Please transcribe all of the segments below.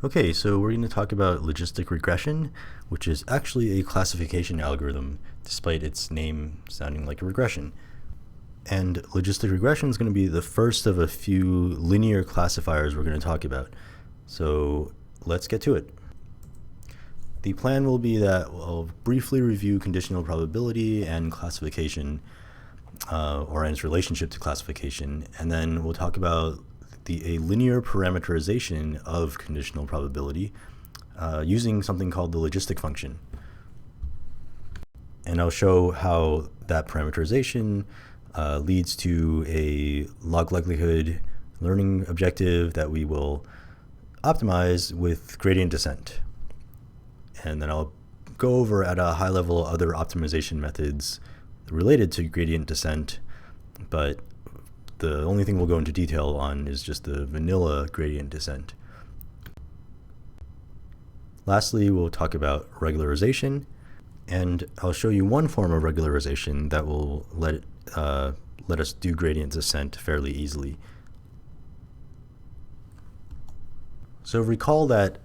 Okay, so we're going to talk about logistic regression, which is actually a classification algorithm, despite its name sounding like a regression. And logistic regression is going to be the first of a few linear classifiers we're going to talk about. So let's get to it. The plan will be that we'll briefly review conditional probability and classification, or its relationship to classification, and then we'll talk about a linear parameterization of conditional probability using something called the logistic function. And I'll show how that parameterization leads to a log likelihood learning objective that we will optimize with gradient descent. And then I'll go over at a high level other optimization methods related to gradient descent, but the only thing we'll go into detail on is just the vanilla gradient descent. Lastly, we'll talk about regularization, and I'll show you one form of regularization that will let us do gradient descent fairly easily. So recall that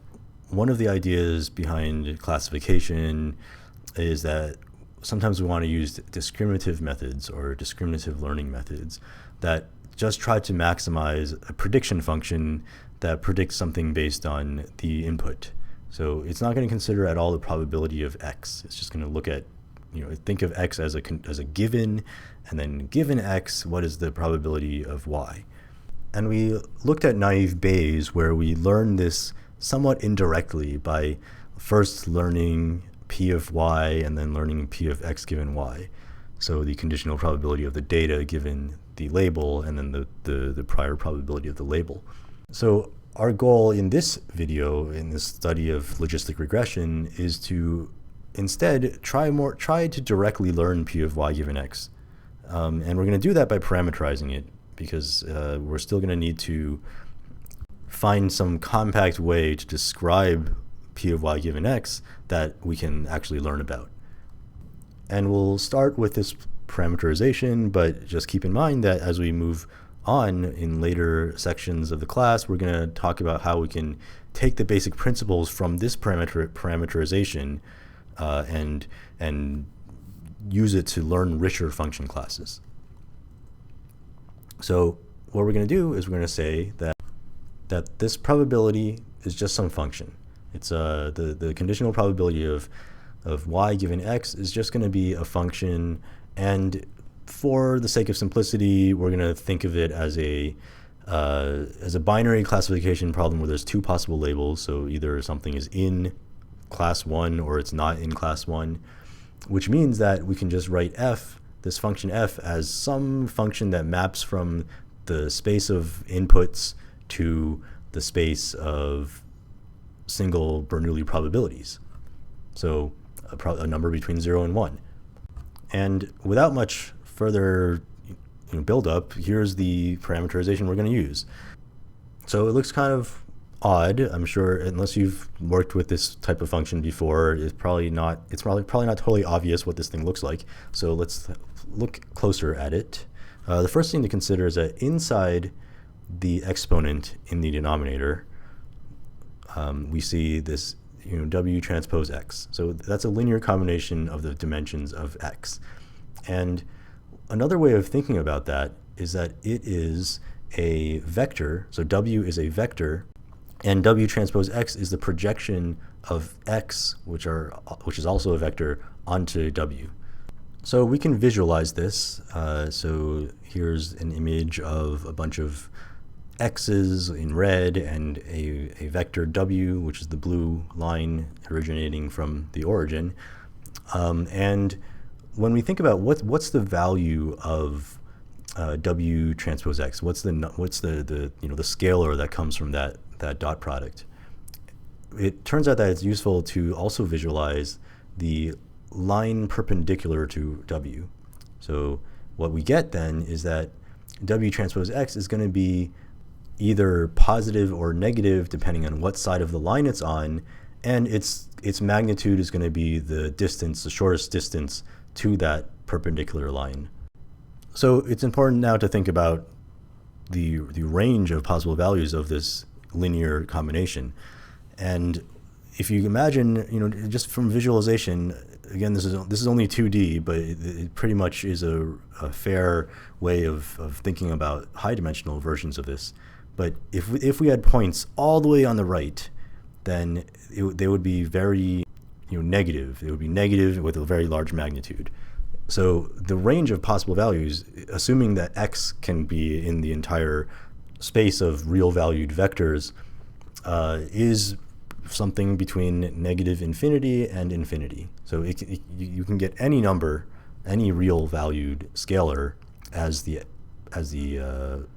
one of the ideas behind classification is that sometimes we want to use discriminative methods or discriminative learning methods that just try to maximize a prediction function that predicts something based on the input. So it's not going to consider at all the probability of x. It's just going to look at, think of x as a given, and then given x, what is the probability of y? And we looked at naive Bayes, where we learned this somewhat indirectly by first learning p of y and then learning p of x given y. So the conditional probability of the data given the label and then the prior probability of the label. So our goal in this video, in this study of logistic regression, is to instead try to directly learn p of y given x. And we're going to do that by parameterizing it, because we're still going to need to find some compact way to describe p of y given x that we can actually learn about. And we'll start with this parameterization, but just keep in mind that as we move on in later sections of the class, we're going to talk about how we can take the basic principles from this parameterization and use it to learn richer function classes. So what we're going to do is we're going to say that this probability is just some function. It's the conditional probability of y given x is just going to be a function, and for the sake of simplicity, we're going to think of it as a binary classification problem where there's two possible labels. So either something is in class 1 or it's not in class 1, which means that we can just write this function f, as some function that maps from the space of inputs to the space of single Bernoulli probabilities. So a number between 0 and 1. And without much further build up, here's the parameterization we're going to use. So it looks kind of odd. I'm sure, unless you've worked with this type of function before, it's probably not totally obvious what this thing looks like. So let's look closer at it. The first thing to consider is that inside the exponent in the denominator, we see this w transpose x. So that's a linear combination of the dimensions of x. And another way of thinking about that is that it is a vector. So w is a vector, and w transpose x is the projection of x, which is also a vector, onto w. So we can visualize this. So here's an image of a bunch of x's in red and a vector w, which is the blue line originating from the origin. And when we think about what's the value of w transpose x, what's the scalar that comes from that dot product, it turns out that it's useful to also visualize the line perpendicular to w. So what we get then is that w transpose x is going to be either positive or negative depending on what side of the line it's on, and its magnitude is going to be the shortest distance to that perpendicular line. So it's important now to think about the range of possible values of this linear combination. And if you imagine, just from visualization, again, this is only 2D, but it pretty much is a fair way of thinking about high-dimensional versions of this. But if we had points all the way on the right, then they would be very negative. It would be negative with a very large magnitude. So the range of possible values, assuming that x can be in the entire space of real valued vectors, is something between negative infinity and infinity. So you can get any number, any real valued scalar as the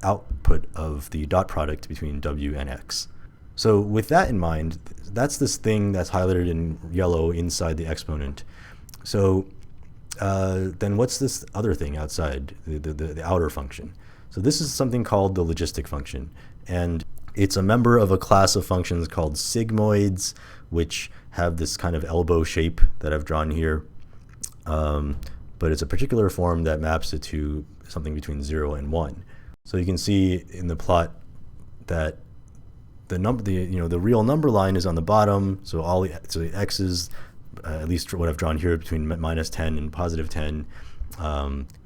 output of the dot product between w and x. So with that in mind, that's this thing that's highlighted in yellow inside the exponent. So then what's this other thing outside the outer function? So this is something called the logistic function, and it's a member of a class of functions called sigmoids, which have this kind of elbow shape that I've drawn here. But it's a particular form that maps it to something between 0 and 1. So you can see in the plot that the real number line is on the bottom. So the x's, at least what I've drawn here, between minus 10 and positive 10,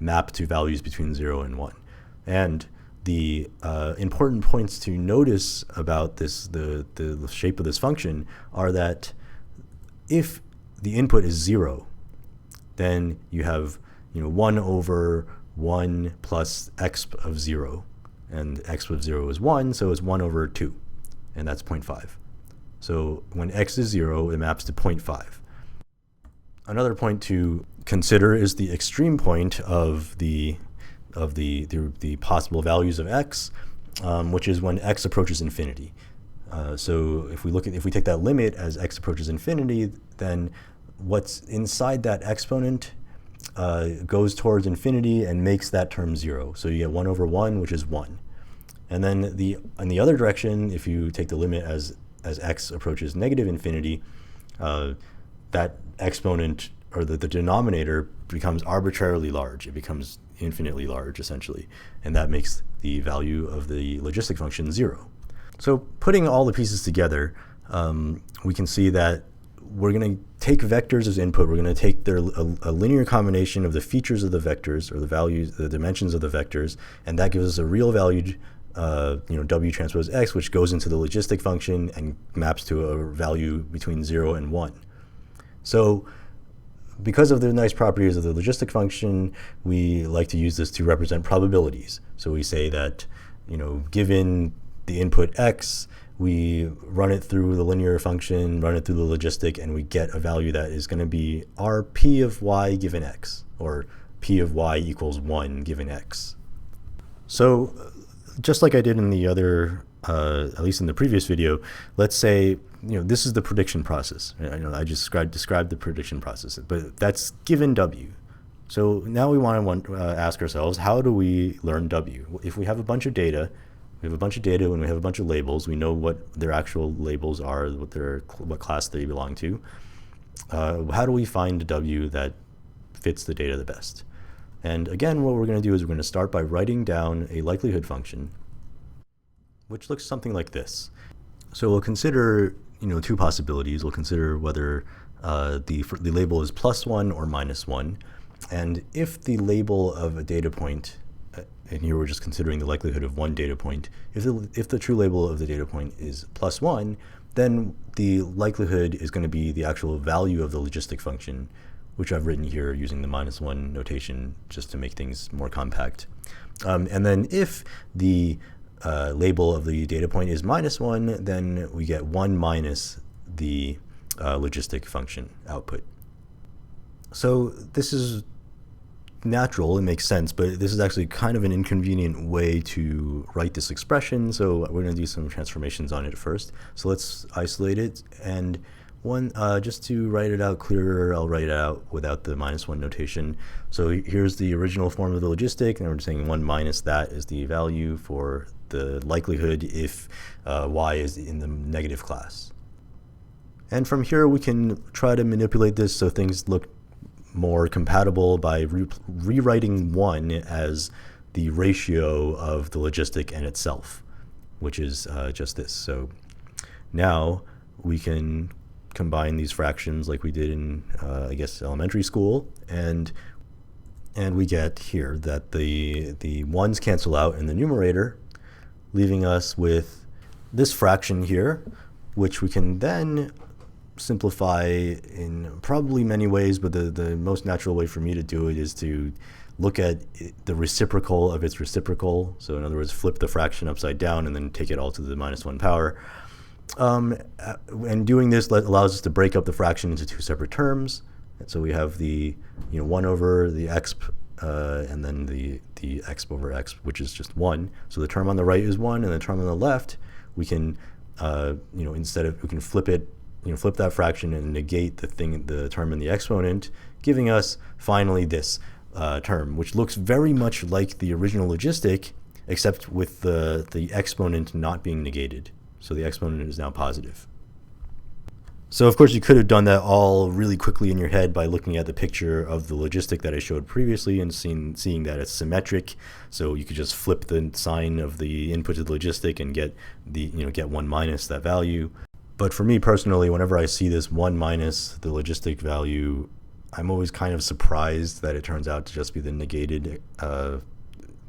map to values between 0 and 1. And the important points to notice about the shape of this function are that if the input is 0, then you have 1 over 1 plus x of 0, and x of 0 is 1, so it's 1 over 2, and that's 0.5. So when x is 0, it maps to 0.5. Another point to consider is the extreme point of the possible values of x, which is when x approaches infinity. So if we take that limit as x approaches infinity, then what's inside that exponent goes towards infinity and makes that term 0. So you get 1 over 1, which is 1. And then in the other direction, if you take the limit as x approaches negative infinity, that exponent, or the denominator, becomes arbitrarily large. It becomes infinitely large, essentially. And that makes the value of the logistic function 0. So putting all the pieces together, we can see that we're going to take vectors as input. We're going to take a linear combination of the features of the vectors, or the values, the dimensions of the vectors, and that gives us a real valued w transpose x, which goes into the logistic function and maps to a value between 0 and 1. So because of the nice properties of the logistic function, we like to use this to represent probabilities. So we say that, given the input x, we run it through the linear function, run it through the logistic, and we get a value that is going to be our p of y given x, or p of y equals 1 given x. So just like I did in the other, at least in the previous video, let's say this is the prediction process. I just described the prediction process, but that's given w. So now we want to ask ourselves, how do we learn w? If we have a bunch of data, when we have a bunch of labels, we know what their actual labels are, what class they belong to. How do we find w that fits the data the best? And again, what we're going to do is we're going to start by writing down a likelihood function, which looks something like this. So we'll consider two possibilities. We'll consider whether the label is +1 or -1. And if the label of a data point, and here we're just considering the likelihood of one data point, if the true label of the data point is +1, then the likelihood is going to be the actual value of the logistic function, which I've written here using the -1 notation just to make things more compact. And then if the label of the data point is -1, then we get 1 minus the logistic function output. So this is natural, it makes sense, but this is actually kind of an inconvenient way to write this expression, so we're going to do some transformations on it first. So let's isolate it, and just to write it out clearer, I'll write it out without the -1 notation. So here's the original form of the logistic, and we're saying 1 minus that is the value for the likelihood if y is in the negative class. And from here we can try to manipulate this so things look more compatible by rewriting 1 as the ratio of the logistic and itself, which is just this. So now we can combine these fractions like we did in, I guess, elementary school, and we get here that the ones cancel out in the numerator, leaving us with this fraction here, which we can then simplify in probably many ways, but the most natural way for me to do it is to look at the reciprocal of its reciprocal. So in other words, flip the fraction upside down and then take it all to the -1 power. And doing this allows us to break up the fraction into two separate terms. And so we have the 1 over the exp, and then the exp over x, which is just 1. So the term on the right is 1, and the term on the left, we can instead of, we can flip it, flip that fraction and negate the term in the exponent, giving us finally this term, which looks very much like the original logistic, except with the exponent not being negated. So the exponent is now positive. So of course you could have done that all really quickly in your head by looking at the picture of the logistic that I showed previously and seeing that it's symmetric. So you could just flip the sign of the input to the logistic and get get 1 minus that value. But for me personally, whenever I see this 1 minus the logistic value, I'm always kind of surprised that it turns out to just be the negated, the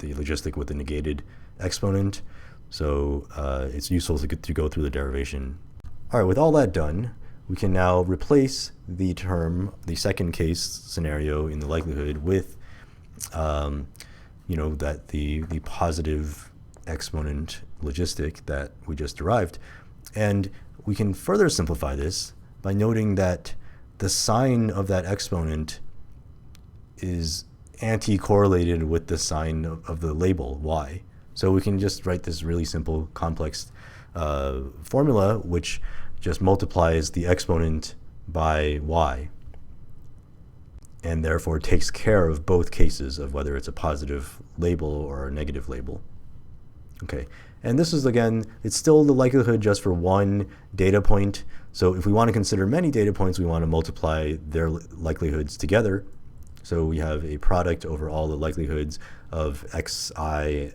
logistic with the negated exponent. So it's useful to go through the derivation. All right, with all that done, we can now replace the term, the second case scenario in the likelihood with, that the positive exponent logistic that we just derived. And we can further simplify this by noting that the sign of that exponent is anti-correlated with the sign of the label y. So we can just write this really simple complex formula which just multiplies the exponent by y and therefore takes care of both cases of whether it's a positive label or a negative label. Okay, and this is, again, it's still the likelihood just for one data point. So if we want to consider many data points, we want to multiply their likelihoods together. So we have a product over all the likelihoods of xi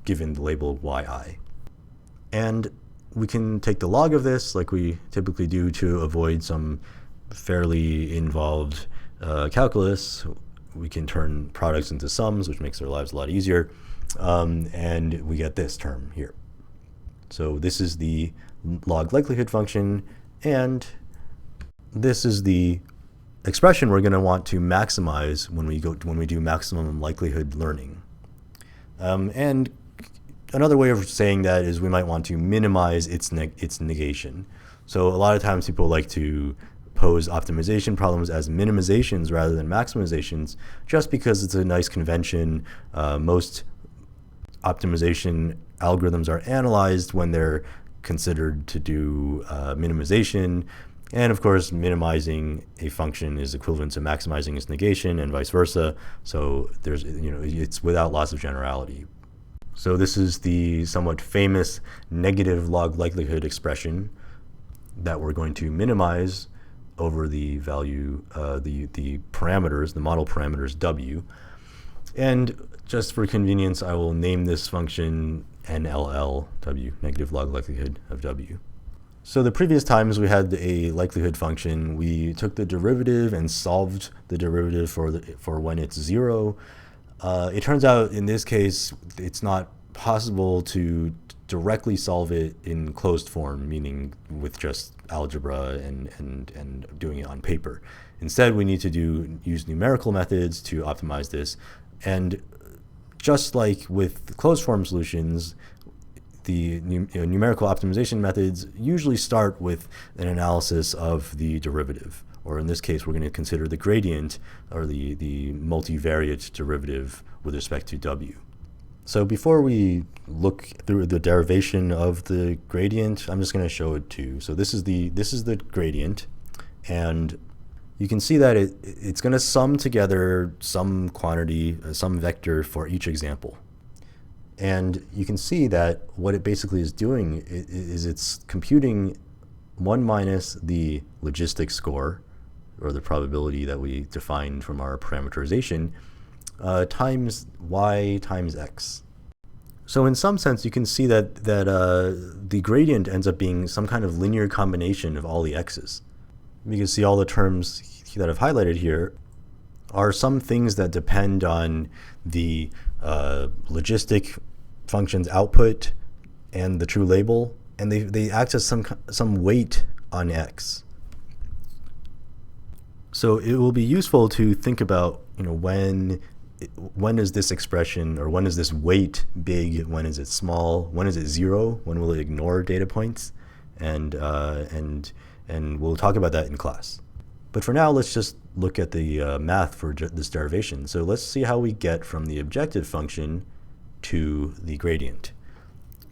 given the label yi. And we can take the log of this like we typically do to avoid some fairly involved calculus. We can turn products into sums, which makes our lives a lot easier. And we get this term here. So this is the log likelihood function, and this is the expression we're going to want to maximize when we do maximum likelihood learning. And another way of saying that is we might want to minimize its negation. So a lot of times people like to pose optimization problems as minimizations rather than maximizations, just because it's a nice convention. Most optimization algorithms are analyzed when they're considered to do minimization. And of course, minimizing a function is equivalent to maximizing its negation and vice versa. So there's, it's without loss of generality. So this is the somewhat famous negative log likelihood expression that we're going to minimize over the value, the parameters, the model parameters w. And just for convenience, I will name this function NLL w, negative log likelihood of w. So the previous times we had a likelihood function, we took the derivative and solved the derivative for when it's 0. It turns out in this case, it's not possible to directly solve it in closed form, meaning with just algebra and doing it on paper. Instead, we need to use numerical methods to optimize this. And just like with closed form solutions, the numerical optimization methods usually start with an analysis of the derivative, or in this case, we're going to consider the gradient or the multivariate derivative with respect to w. So before we look through the derivation of the gradient, I'm just going to show it too. So this is the gradient, and you can see that it's going to sum together some quantity, some vector for each example. And you can see that what it basically is doing is it's computing 1 minus the logistic score, or the probability that we defined from our parameterization, times y times x. So in some sense, you can see that the gradient ends up being some kind of linear combination of all the x's. You can see all the terms that I've highlighted here are some things that depend on the logistic function's output and the true label, and they act as some weight on x. So it will be useful to think about, when is this expression, or when is this weight big, when is it small, when is it zero, when will it ignore data points, and we'll talk about that in class. But for now, let's just look at the math for this derivation. So let's see how we get from the objective function to the gradient.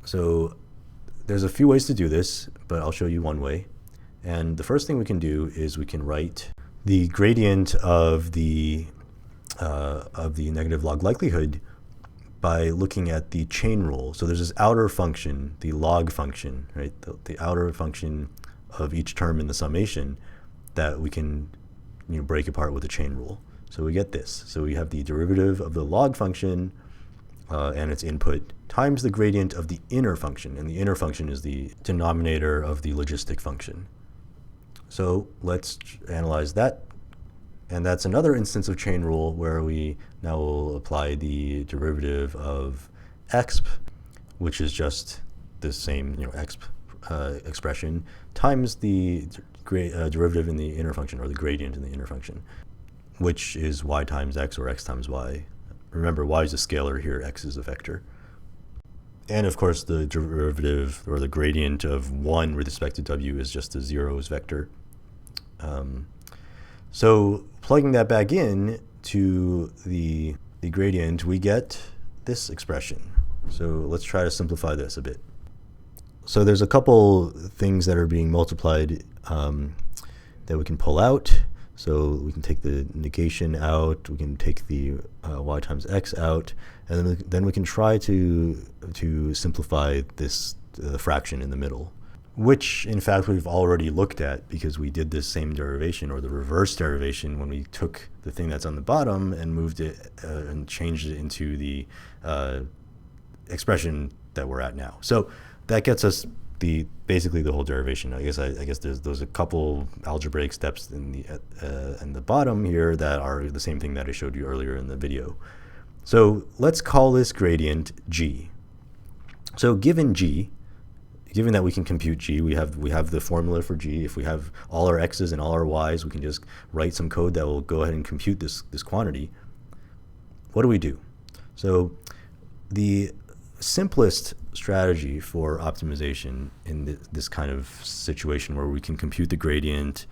So there's a few ways to do this, but I'll show you one way. And the first thing we can do is we can write the gradient of the negative log likelihood by looking at the chain rule. So there's this outer function, the log function, right? The outer function of each term in the summation that we can break apart with the chain rule. So we get this. So we have the derivative of the log function and its input times the gradient of the inner function, and the inner function is the denominator of the logistic function. So let's analyze that. And that's another instance of chain rule where we now will apply the derivative of exp, which is just the same exp expression, times the derivative in the inner function, or the gradient in the inner function, which is y times x, or x times y. Remember, y is a scalar here, x is a vector. And of course, the derivative, or the gradient of 1 with respect to w, is just a zeros vector. So plugging that back in to the gradient, we get this expression. So let's try to simplify this a bit. So there's a couple things that are being multiplied that we can pull out. So we can take the negation out, we can take the y times x out, and then we can try to simplify this fraction in the middle, which in fact we've already looked at because we did this same derivation, or the reverse derivation, when we took the thing that's on the bottom and moved it and changed it into the expression that we're at now. So that gets us basically the whole derivation. I guess there's a couple algebraic steps in the bottom here that are the same thing that I showed you earlier in the video. So let's call this gradient g. So given g, given that we can compute g, we have the formula for g. If we have all our x's and all our y's, we can just write some code that will go ahead and compute this quantity. What do? So the simplest strategy for optimization in this kind of situation where we can compute the gradient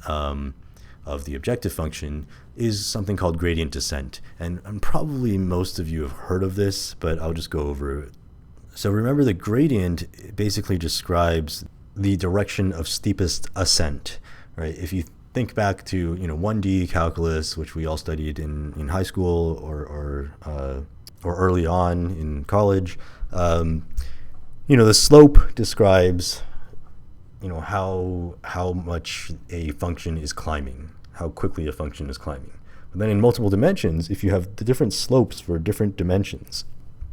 of the objective function is something called gradient descent. And probably most of you have heard of this, but I'll just go over it. So remember, the gradient basically describes the direction of steepest ascent, right? If you think back to 1D calculus, which we all studied in high school or early on in college, the slope describes how much a function is climbing, how quickly a function is climbing. But then in multiple dimensions, if you have the different slopes for different dimensions,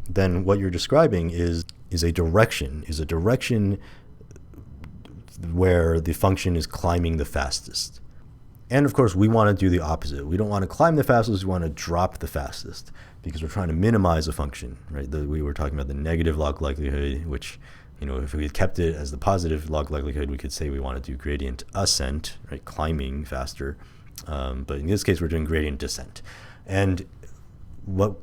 then what you're describing is a direction where the function is climbing the fastest. And of course, we want to do the opposite. We don't want to climb the fastest, we want to drop the fastest, because we're trying to minimize a function, right? We were talking about the negative log likelihood, which, if we had kept it as the positive log likelihood, we could say we want to do gradient ascent, right? Climbing faster. But in this case, we're doing gradient descent. And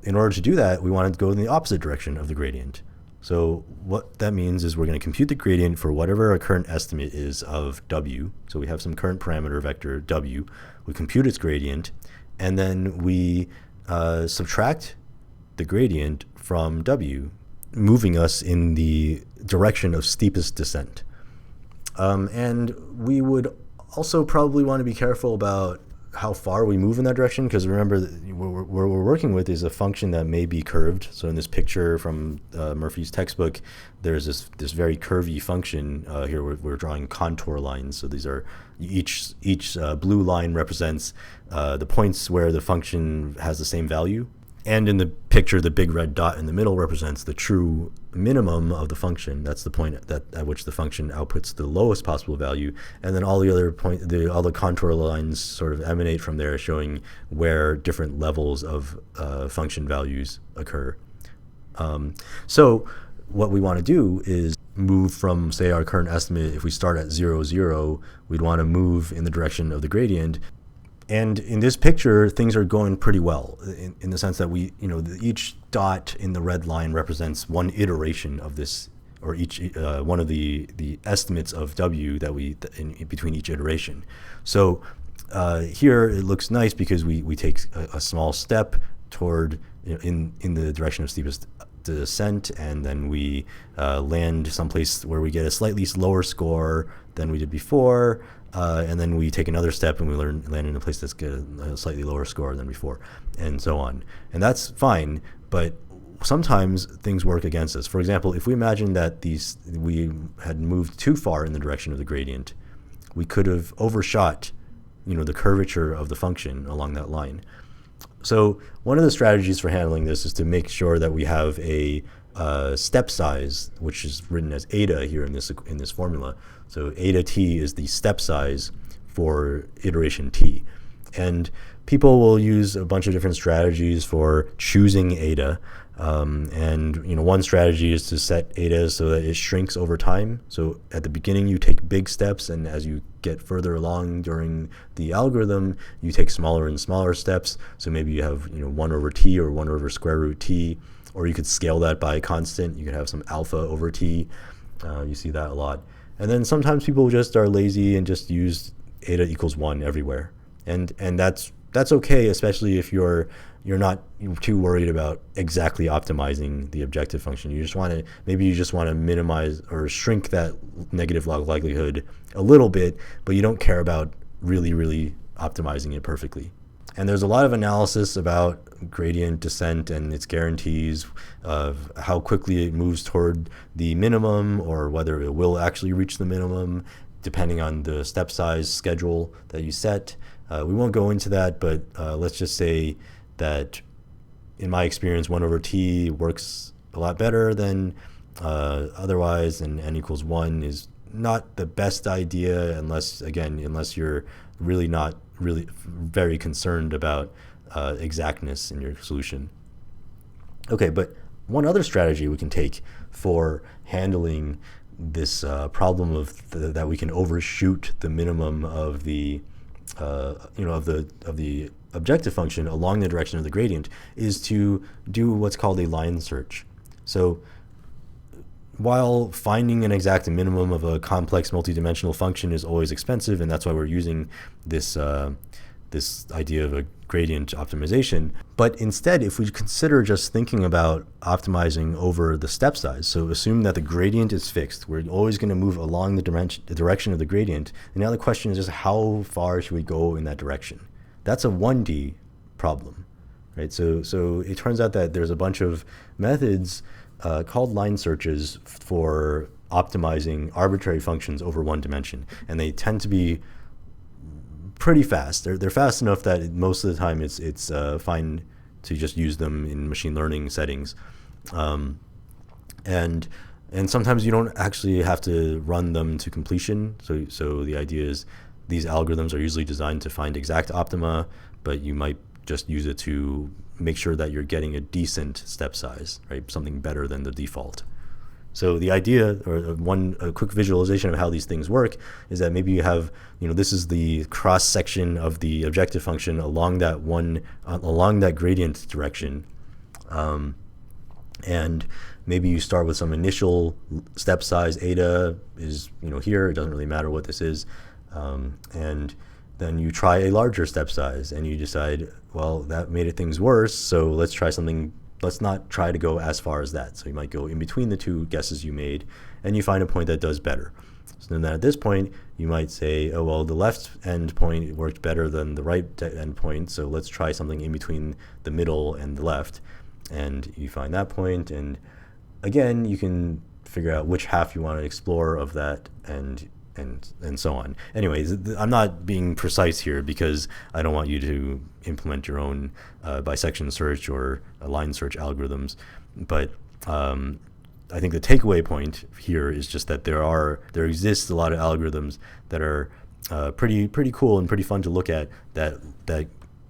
in order to do that, we want to go in the opposite direction of the gradient. So what that means is we're going to compute the gradient for whatever our current estimate is of w. So we have some current parameter vector w. We compute its gradient, and then we subtract the gradient from w, moving us in the direction of steepest descent. And we would also probably want to be careful about how far we move in that direction, because remember, what we're working with is a function that may be curved. So in this picture from Murphy's textbook, there's this very curvy function here. We're drawing contour lines. So these are each blue line represents the points where the function has the same value. And in the picture, the big red dot in the middle represents the true minimum of the function. That's the point at which the function outputs the lowest possible value. And then all the other all the contour lines sort of emanate from there, showing where different levels of function values occur. So what we want to do is move from, say, our current estimate. If we start at 0, 0, we'd want to move in the direction of the gradient. And in this picture, things are going pretty well in the sense that each dot in the red line represents one iteration of this, or each one of the estimates of W that in between each iteration. So here it looks nice because we take a small step toward in the direction of steepest descent, and then we land someplace where we get a slightly lower score than we did before. And then we take another step and we land in a place that's got a slightly lower score than before, and so on. And that's fine, but sometimes things work against us. For example, if we imagine that we had moved too far in the direction of the gradient, we could have overshot, the curvature of the function along that line. So one of the strategies for handling this is to make sure that we have a step size, which is written as eta here in this formula. So eta t is the step size for iteration t. And people will use a bunch of different strategies for choosing eta. One strategy is to set eta so that it shrinks over time. So at the beginning you take big steps, and as you get further along during the algorithm, you take smaller and smaller steps. So maybe you have 1 over t or 1 over square root t. Or you could scale that by a constant. You could have some alpha over t. You see that a lot. And then sometimes people just are lazy and just use eta equals 1 everywhere. And that's okay, especially if you're not too worried about exactly optimizing the objective function. You just want to minimize or shrink that negative log likelihood a little bit, but you don't care about really, really optimizing it perfectly. And there's a lot of analysis about gradient descent and its guarantees of how quickly it moves toward the minimum, or whether it will actually reach the minimum, depending on the step size schedule that you set. We won't go into that, but let's just say that in my experience, 1 over t works a lot better than otherwise, and n equals 1 is not the best idea unless you're really not really very concerned about exactness in your solution. Okay, but one other strategy we can take for handling this problem of that we can overshoot the minimum of the of the objective function along the direction of the gradient is to do what's called a line search. So while finding an exact minimum of a complex multidimensional function is always expensive, and that's why we're using this idea of a gradient optimization, but instead, if we consider just thinking about optimizing over the step size, so assume that the gradient is fixed, we're always going to move along the direction of the gradient, and now the question is just how far should we go in that direction? That's a 1D problem, right? So it turns out that there's a bunch of methods called line searches for optimizing arbitrary functions over one dimension, and they tend to be pretty fast. They're fast enough that most of the time it's fine to just use them in machine learning settings, and sometimes you don't actually have to run them to completion. So the idea is these algorithms are usually designed to find exact optima, but you might just use it to make sure that you're getting a decent step size, right? Something better than the default. So the idea, or a quick visualization of how these things work, is that maybe you have, this is the cross section of the objective function along that gradient direction, and maybe you start with some initial step size. Eta is here. It doesn't really matter what this is, and then you try a larger step size, and you decide, well, that made things worse, so let's try something. Let's not try to go as far as that. So you might go in between the two guesses you made, and you find a point that does better. So then at this point, you might say, oh, well, the left end point worked better than the right end point, so let's try something in between the middle and the left. And you find that point, and again, you can figure out which half you want to explore of that, and and so on. Anyways, I'm not being precise here because I don't want you to implement your own bisection search or line search algorithms. But I think the takeaway point here is just that there exists a lot of algorithms that are pretty cool and pretty fun to look at that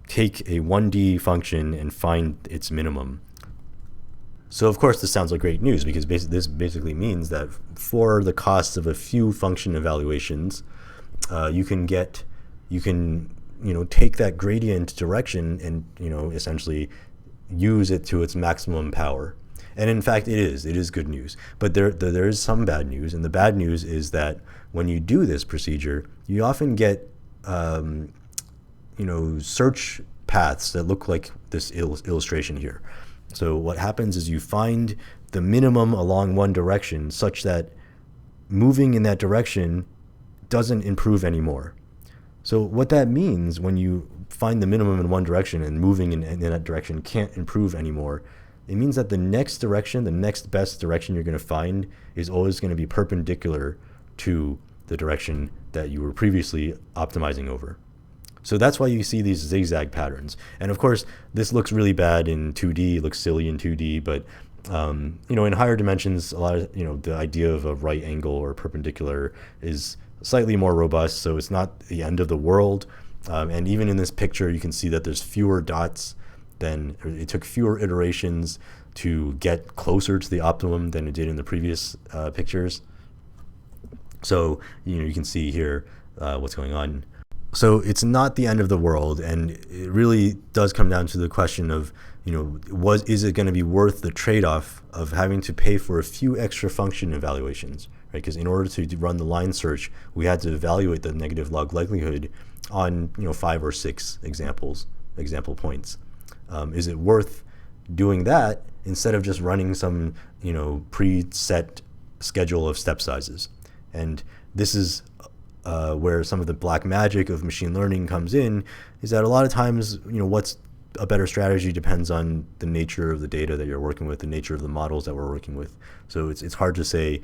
take a 1D function and find its minimum. So of course this sounds like great news, because this basically means that for the cost of a few function evaluations, you can take that gradient direction and essentially use it to its maximum power. And in fact, it is good news. But there is some bad news, and the bad news is that when you do this procedure, you often get search paths that look like this illustration here. So what happens is you find the minimum along one direction such that moving in that direction doesn't improve anymore. So what that means when you find the minimum in one direction and moving in that direction can't improve anymore, it means that the next direction, the next best direction you're going to find, is always going to be perpendicular to the direction that you were previously optimizing over. So that's why you see these zigzag patterns. And of course, this looks really bad in 2D, it looks silly in 2D, but in higher dimensions, a lot of, the idea of a right angle or perpendicular is slightly more robust, so it's not the end of the world. And even in this picture, you can see that there's fewer dots it took fewer iterations to get closer to the optimum than it did in the previous pictures. So, you can see here what's going on. So it's not the end of the world, and it really does come down to the question of, is it going to be worth the trade-off of having to pay for a few extra function evaluations, right? Because in order to run the line search, we had to evaluate the negative log likelihood on 5 or 6 example points. Is it worth doing that instead of just running some preset schedule of step sizes? And this is where some of the black magic of machine learning comes in, is that a lot of times, what's a better strategy depends on the nature of the data that you're working with, the nature of the models that we're working with. So it's hard to say,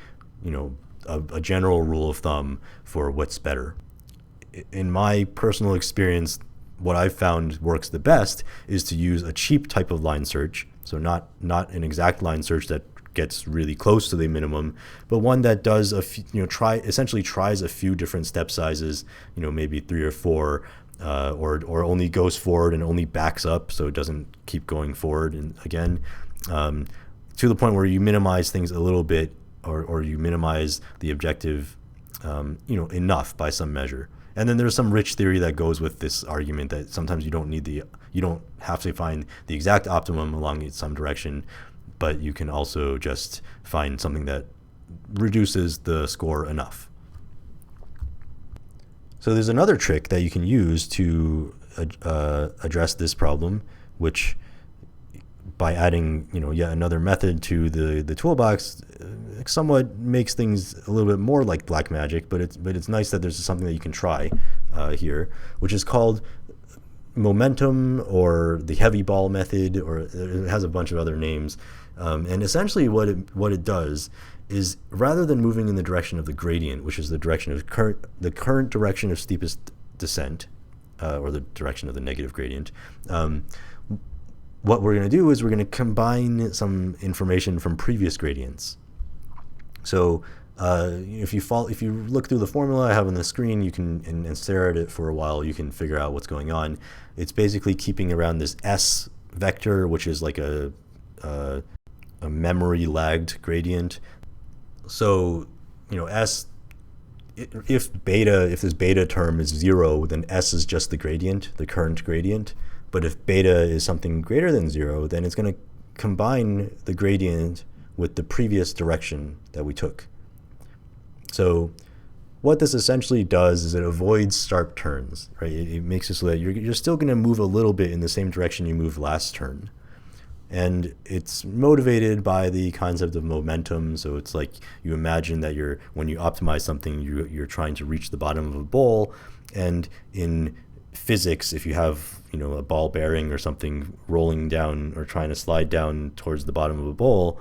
a general rule of thumb for what's better. In my personal experience, what I've found works the best is to use a cheap type of line search. So not an exact line search that gets really close to the minimum, but one that does essentially tries a few different step sizes, maybe 3 or 4, or only goes forward and only backs up, so it doesn't keep going forward and again, to the point where you minimize things a little bit, or you minimize the objective, enough by some measure. And then there's some rich theory that goes with this argument that sometimes you don't have to find the exact optimum along some direction, but you can also just find something that reduces the score enough. So there's another trick that you can use to address this problem, which by adding yet another method to the toolbox, somewhat makes things a little bit more like black magic, but it's nice that there's something that you can try here, which is called momentum, or the heavy ball method, or it has a bunch of other names. And essentially what it does is, rather than moving in the direction of the gradient, which is the direction of the current direction of steepest descent, or the direction of the negative gradient, what we're going to do is we're going to combine some information from previous gradients. So if you look through the formula I have on the screen, you can and stare at it for a while, you can figure out what's going on. It's basically keeping around this S vector, which is like a memory lagged gradient. So S, if this beta term is 0, then S is just the gradient, the current gradient. But if beta is something greater than 0, then it's going to combine the gradient with the previous direction that we took. So what this essentially does is it avoids sharp turns, right? It makes it so that you're still going to move a little bit in the same direction you moved last turn. And it's motivated by the concept of momentum. So it's like you imagine that when you optimize something, you're trying to reach the bottom of a bowl. And in physics, if you have a ball bearing or something rolling down or trying to slide down towards the bottom of a bowl,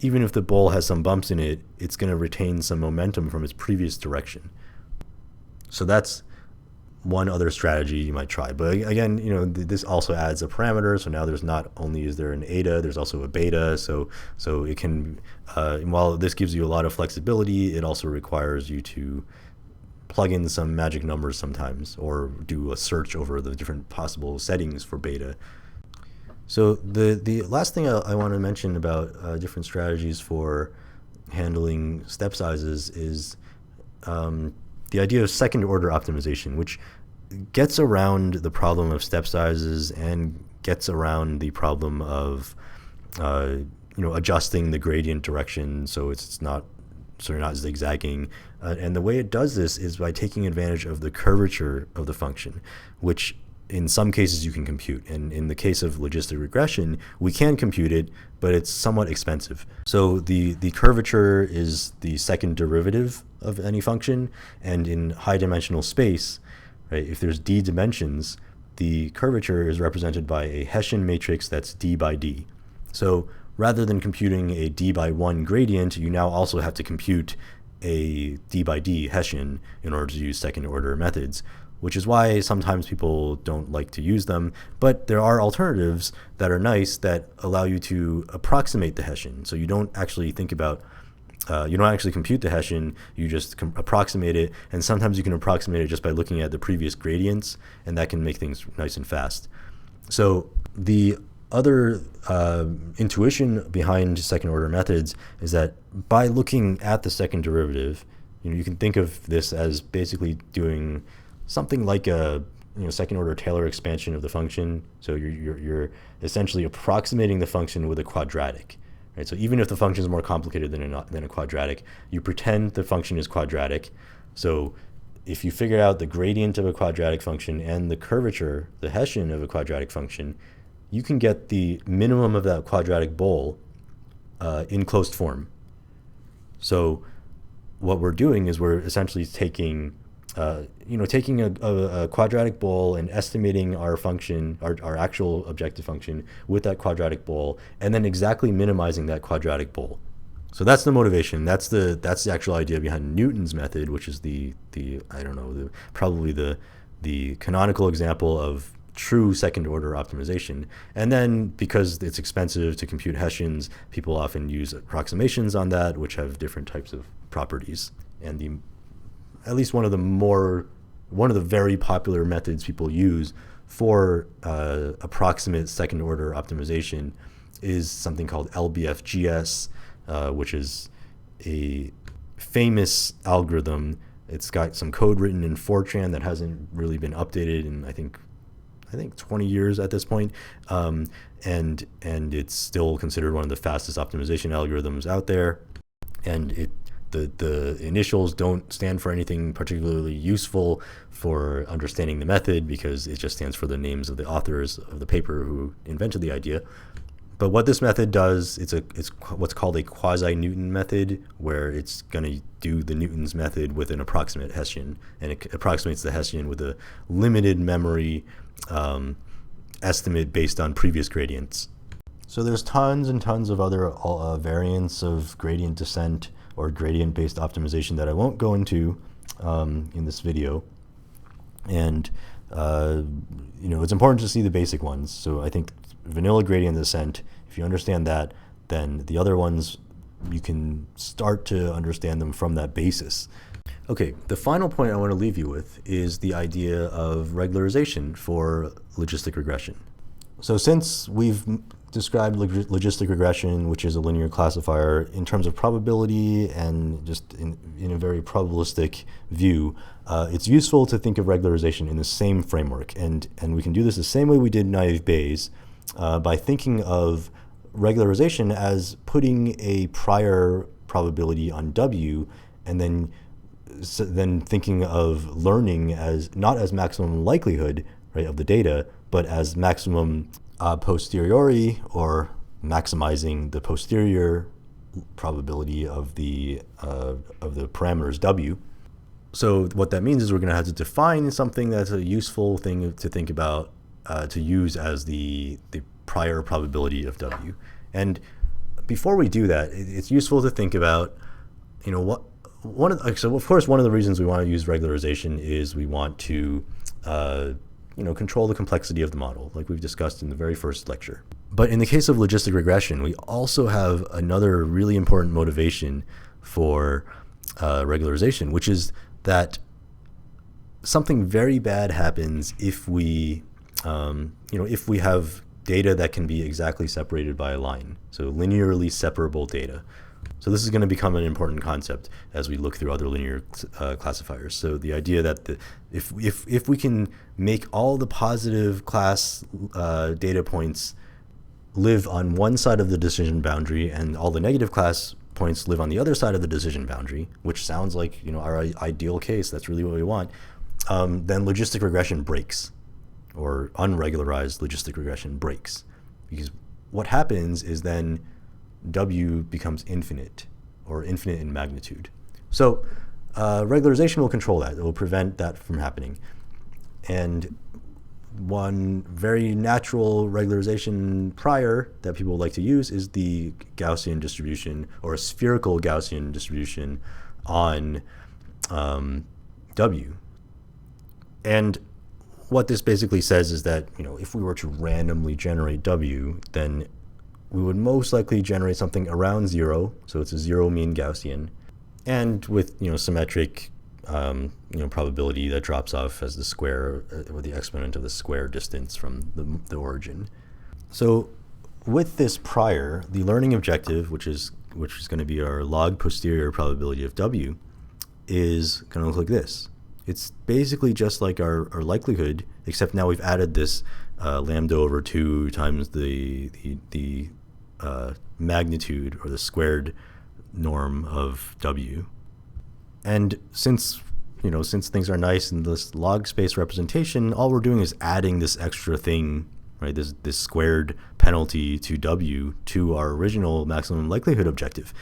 even if the bowl has some bumps in it, it's going to retain some momentum from its previous direction. So that's one other strategy you might try. But again, this also adds a parameter. So now there's not only is there an eta, there's also a beta. So it can, while this gives you a lot of flexibility, it also requires you to plug in some magic numbers sometimes, or do a search over the different possible settings for beta. So the last thing I want to mention about different strategies for handling step sizes is the idea of second order optimization, which gets around the problem of step sizes and gets around the problem of adjusting the gradient direction so you're not zigzagging. And the way it does this is by taking advantage of the curvature of the function, which in some cases you can compute. And in the case of logistic regression, we can compute it, but it's somewhat expensive. So the curvature is the second derivative of any function. And in high dimensional space, right, if there's d dimensions, the curvature is represented by a Hessian matrix that's d by d. So rather than computing a d by 1 gradient, you now also have to compute a d by d Hessian in order to use second order methods, which is why sometimes people don't like to use them. But there are alternatives that are nice that allow you to approximate the Hessian. So you don't actually think about, you don't actually compute the Hessian, you just approximate it. And sometimes you can approximate it just by looking at the previous gradients, and that can make things nice and fast. So the other intuition behind second order methods is that by looking at the second derivative, you can think of this as basically doing something like a second order Taylor expansion of the function. So you're essentially approximating the function with a quadratic, right? So even if the function is more complicated than a quadratic, you pretend the function is quadratic. So if you figure out the gradient of a quadratic function and the curvature, the Hessian of a quadratic function, you can get the minimum of that quadratic bowl in closed form. So what we're doing is we're essentially taking a quadratic bowl and estimating our function, our actual objective function with that quadratic bowl, and then exactly minimizing that quadratic bowl. So that's the motivation. That's the actual idea behind Newton's method, which is probably the canonical example of true second order optimization. And then because it's expensive to compute Hessians, people often use approximations on that, which have different types of properties. And at least one of the very popular methods people use for approximate second order optimization is something called LBFGS, which is a famous algorithm. It's got some code written in Fortran that hasn't really been updated in I think 20 years at this point, and it's still considered one of the fastest optimization algorithms out there. And the initials don't stand for anything particularly useful for understanding the method, because it just stands for the names of the authors of the paper who invented the idea. But what this method does, it's what's called a quasi-Newton method, where it's going to do the Newton's method with an approximate Hessian, and it approximates the Hessian with a limited memory estimate based on previous gradients. So there's tons and tons of other variants of gradient descent or gradient-based optimization that I won't go into in this video. And it's important to see the basic ones. So I think vanilla gradient descent, if you understand that, then the other ones, you can start to understand them from that basis. Okay, the final point I want to leave you with is the idea of regularization for logistic regression. So since we've described logistic regression, which is a linear classifier, in terms of probability and just in a very probabilistic view, it's useful to think of regularization in the same framework. And we can do this the same way we did naive Bayes, by thinking of regularization as putting a prior probability on W, and then thinking of learning as not as maximum likelihood, right, of the data, but as maximum posteriori, or maximizing the posterior probability of the parameters W. So what that means is we're going to have to define something that's a useful thing to think about, to use as the prior probability of W. And before we do that, it's useful to think about, so of course one of the reasons we want to use regularization is we want to control the complexity of the model, like we've discussed in the very first lecture. But in the case of logistic regression, we also have another really important motivation for regularization, which is that something very bad happens if we have data that can be exactly separated by a line, so linearly separable data. So this is going to become an important concept as we look through other linear classifiers. So the idea that if we can make all the positive class data points live on one side of the decision boundary and all the negative class points live on the other side of the decision boundary, which sounds like our ideal case, that's really what we want, then logistic regression breaks, or unregularized logistic regression breaks. Because what happens is then W becomes infinite, or infinite in magnitude. So regularization will control that. It will prevent that from happening. And one very natural regularization prior that people like to use is the Gaussian distribution, or a spherical Gaussian distribution on W. And what this basically says is that if we were to randomly generate W, then we would most likely generate something around 0, so it's a 0 mean Gaussian, and with symmetric probability that drops off as the square or the exponent of the square distance from the origin. So with this prior, the learning objective, which is going to be our log posterior probability of W, is going to look like this. It's basically just like our likelihood, except now we've added this lambda over 2 times the magnitude, or the squared norm of W. And since things are nice in this log space representation, all we're doing is adding this extra thing, right? This squared penalty to W to our original maximum likelihood objective,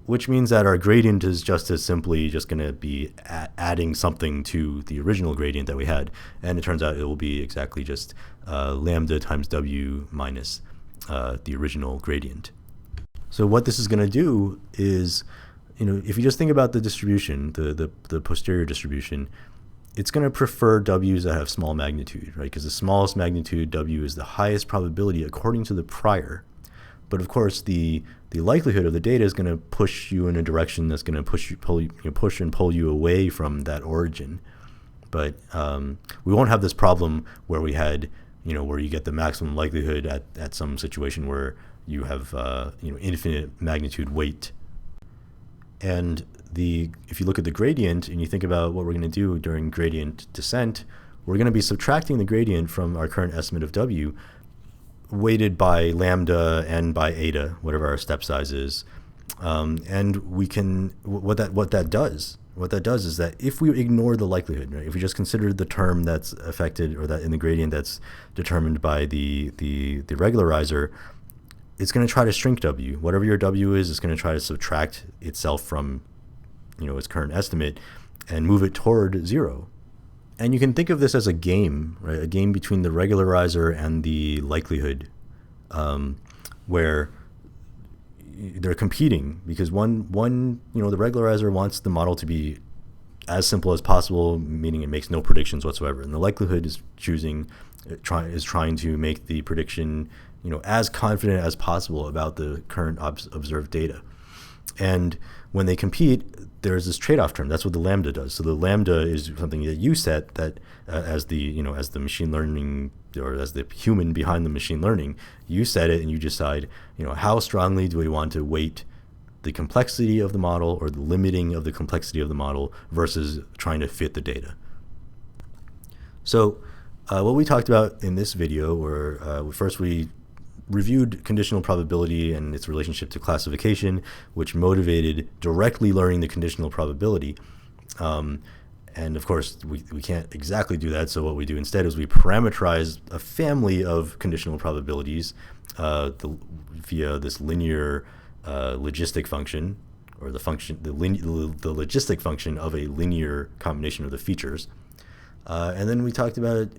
which means that our gradient is just going to be adding something to the original gradient that we had. And it turns out it will be exactly just lambda times W minus the original gradient. So what this is going to do is, if you just think about the distribution, the posterior distribution, it's going to prefer W's that have small magnitude, right? Because the smallest magnitude W is the highest probability according to the prior. But of course, the likelihood of the data is going to push you in a direction that's going to push and pull you away from that origin. But we won't have this problem where we had, where you get the maximum likelihood at some situation where you have infinite magnitude weight. And if you look at the gradient and you think about what we're going to do during gradient descent, we're going to be subtracting the gradient from our current estimate of W, weighted by lambda and by eta, whatever our step size is. And we can, what that does is that if we ignore the likelihood, right, if we just consider the term that's affected, or that in the gradient that's determined by the regularizer, it's going to try to shrink W. Whatever your W is, it's going to try to subtract itself from its current estimate and move it toward 0. And you can think of this as a game, right? A game between the regularizer and the likelihood, where they're competing, because one the regularizer wants the model to be as simple as possible, meaning it makes no predictions whatsoever, and the likelihood is trying to make the prediction as confident as possible about the current observed data. And when they compete, there's this trade-off term. That's what the lambda does. So the lambda is something that you set that as the machine learning, or as the human behind the machine learning, you set it and you decide, how strongly do we want to weight the complexity of the model, or the limiting of the complexity of the model, versus trying to fit the data. So what we talked about in this video, where first we reviewed conditional probability and its relationship to classification, which motivated directly learning the conditional probability. And of course, we can't exactly do that. So what we do instead is we parameterize a family of conditional probabilities via this linear logistic function, or the logistic function of a linear combination of the features. And then we talked about,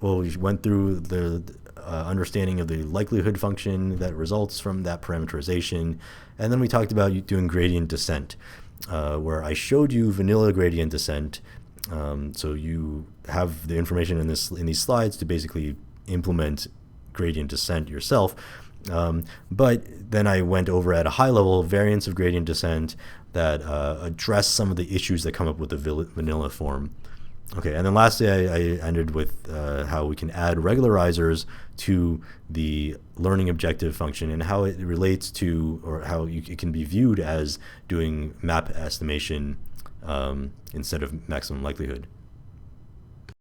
we went through the understanding of the likelihood function that results from that parameterization. And then we talked about doing gradient descent. where I showed you vanilla gradient descent. So you have the information in these slides to basically implement gradient descent yourself. But then I went over at a high level variants of gradient descent that address some of the issues that come up with the vanilla form. Okay, and then lastly, I ended with how we can add regularizers to the learning objective function and how it relates to, or how it can be viewed as doing map estimation instead of maximum likelihood.